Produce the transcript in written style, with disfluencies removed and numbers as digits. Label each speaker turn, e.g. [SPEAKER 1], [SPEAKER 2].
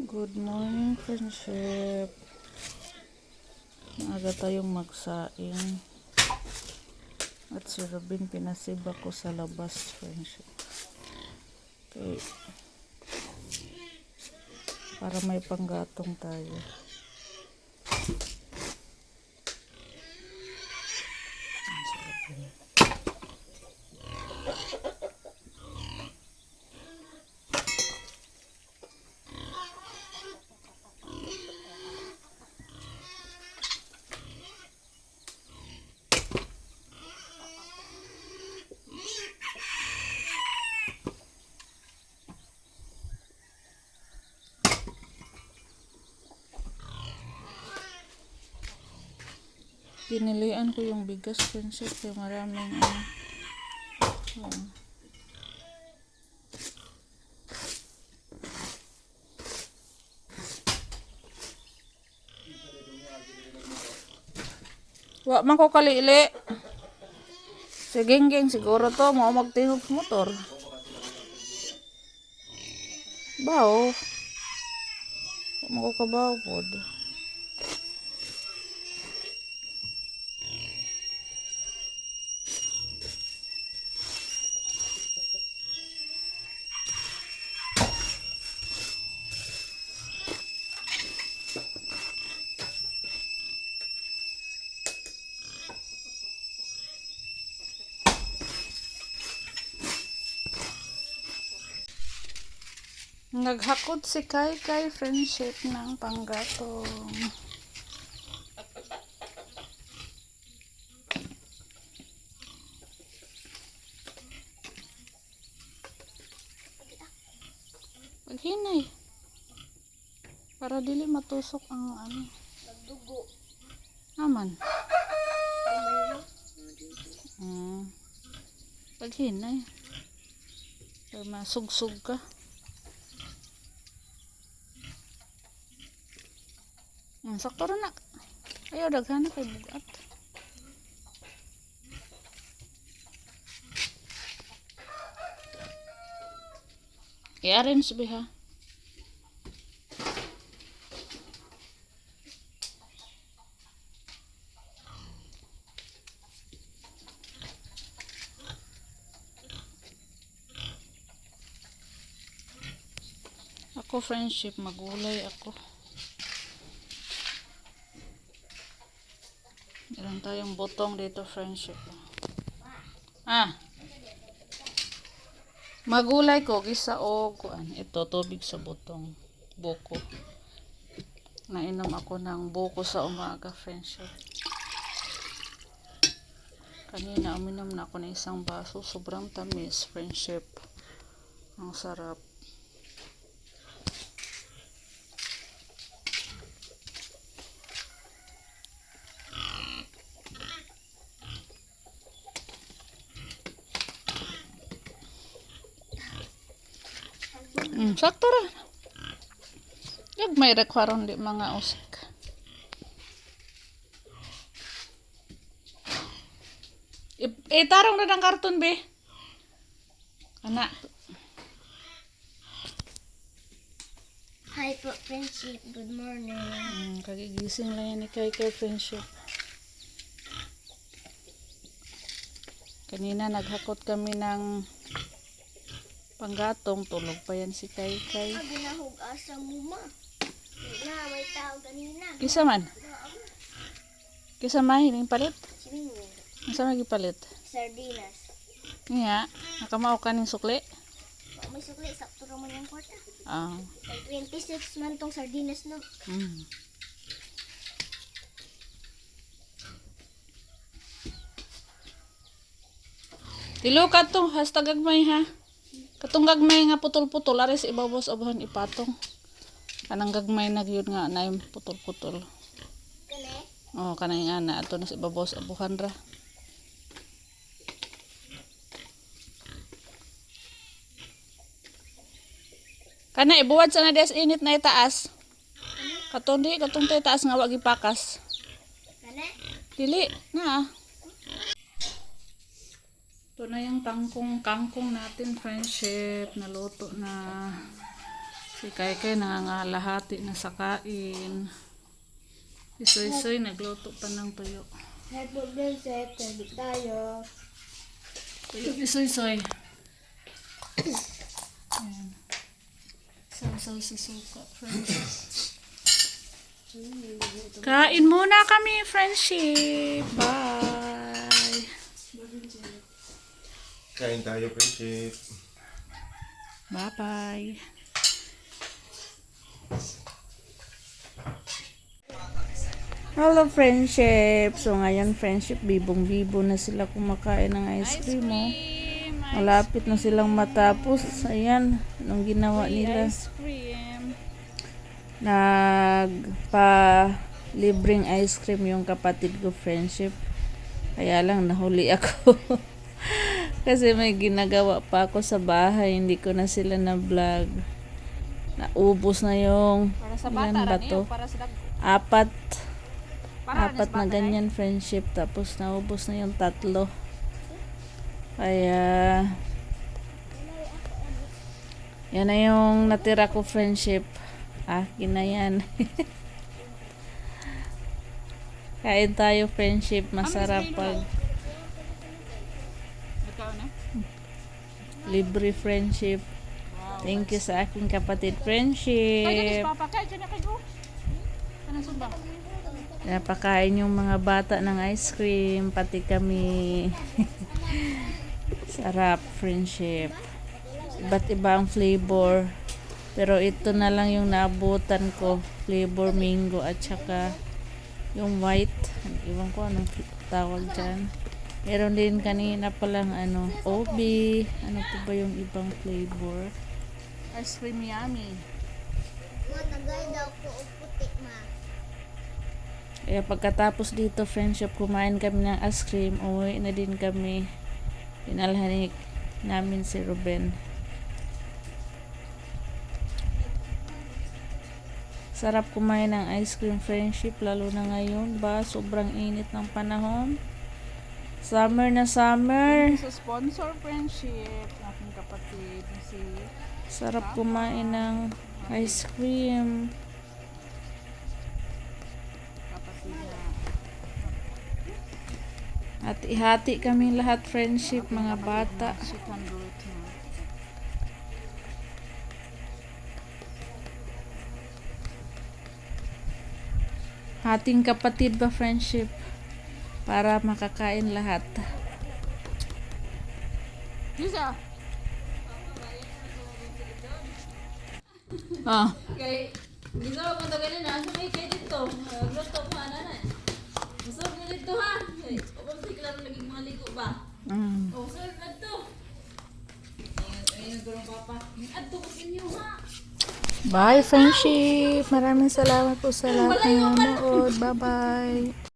[SPEAKER 1] Good morning, friendship. Maaga tayong magsaing. At si Robin pinasiba ko sa labas, friendship. Okay. Para may panggatong tayo. Pinilian ko yung bigas, friendship, kaya maraming Wa man ko kalili. Si Genggeng siguro to mo magtingog sa motor. Bao. Wa man ko kabaw pod. Naghakot si Kai friendship ng panggatong. Paghinay. Para dili matusok ang
[SPEAKER 2] Dugo.
[SPEAKER 1] Aman. Paghinay. Para masugsug ka. Sakto rin na. Ayaw, daghana kay bugat. I-arrange ba ha? Ako, friendship, magulay ako. Meron tayong butong dito, friendship. Magulay ko, gisa o kuan. Ito, tubig sa butong. Buko. Nainom ako ng buko sa umaga, friendship. Kanina, uminom na ako ng isang baso. Sobrang tamis, friendship. Ang sarap. Sakto ra. May rekwaron di mga usik. Tarong na ng karton, be. Anak.
[SPEAKER 2] Hi po, friendship. Good morning.
[SPEAKER 1] Kagigising lang yan ni Kai friendship. Kanina naghakot kami ng panggatong, tulog pa yan si Kai.
[SPEAKER 2] Ginahog asa mo ma. May tao ganina.
[SPEAKER 1] Kisa man? Kisa mahiling palit?
[SPEAKER 2] Simingo.
[SPEAKER 1] Masa magipalit?
[SPEAKER 2] Sardinas.
[SPEAKER 1] Nga, nakamao ka ng sukli?
[SPEAKER 2] May sukli, sakto naman yung kwarta. 26 man tong sardinas, no?
[SPEAKER 1] Tilo ka to, hashtag agmay ha. Katong gagmay nga putol-putol, aris ibabos abahan ipatong. Kanang gagmay na yun nga na yung putol-putol.
[SPEAKER 2] Kane?
[SPEAKER 1] Kanay nga na. Ato na si ibabos abuhan ra. Kana ibuwad sa na des init na itaas. Katong taas nga wag ipakas.
[SPEAKER 2] Kane?
[SPEAKER 1] Dili na. Ito na yung kangkong natin, friendship. Naluto na. Si Kaikay nangangalahati na sa kain. Si Soy nagluto pa ng tuyo.
[SPEAKER 2] Hey, Princess, tabi tayo.
[SPEAKER 1] Tuyo ni Soy. Ayan. Saw sa suka, friends. Kain muna kami, friendship. Bye.
[SPEAKER 3] Kain tayo, friendship.
[SPEAKER 1] Bye-bye. Hello, friendship. So, ngayon, friendship, bibong-bibo na sila kumakain ng ice cream, oh. Malapit na silang matapos. Ayan, anong ginawa nila? Ice cream. Libreng ice cream yung kapatid ko, friendship. Kaya lang, nahuli ako. Kasi may ginagawa pa ako sa bahay. Hindi ko na sila na-vlog. Naubos na yung
[SPEAKER 2] Para sa
[SPEAKER 1] ilan
[SPEAKER 2] bata,
[SPEAKER 1] ba
[SPEAKER 2] rin
[SPEAKER 1] to?
[SPEAKER 2] yun, para sa
[SPEAKER 1] Apat na ganyan, friendship. Tapos naubos na yung 3. Kaya yan na yung natira ko, friendship. Akin na yan. Kain tayo, friendship. Masarap pag libre, friendship. Thank you sa aking kapatid, friendship. Napakain yung mga bata ng ice cream, pati kami. Sarap, friendship. Iba't ibang flavor. Pero ito na lang yung naabutan ko. Flavor mango at saka yung white. Iwan ko anong tawag dyan. Meron din kanina palang OB. Ano po ba yung ibang flavor? Ice cream yummy.
[SPEAKER 2] Tagay daw ko o puti, ma.
[SPEAKER 1] Kaya pagkatapos dito, friendship, kumain kami ng ice cream. Uwi na din kami. Pinalhanik namin si Ruben. Sarap kumain ng ice cream, friendship, lalo na ngayon ba, sobrang init ng panahon. Summer na summer.
[SPEAKER 2] Sa sponsor, friendship, aking kapatid, si
[SPEAKER 1] Sarap kumain ng ice cream.
[SPEAKER 2] kapatid na.
[SPEAKER 1] At ihati kami lahat, friendship, mga bata.
[SPEAKER 2] She can do it na.
[SPEAKER 1] Hating kapatid ba, friendship? Para makakain lahat.
[SPEAKER 2] Lisa!
[SPEAKER 1] Ah.
[SPEAKER 4] Kay ginawa ko na ganun na, may kay dito. Luto mo ana na. Usog mo dito ha. Kung sigla lagi mga ligo ba? Usog na to. Ayun gurong papa. Adto ko sa inyo ha.
[SPEAKER 1] Bye, friendship. Maraming salamat po sa lahat ng nanood. Bye-bye.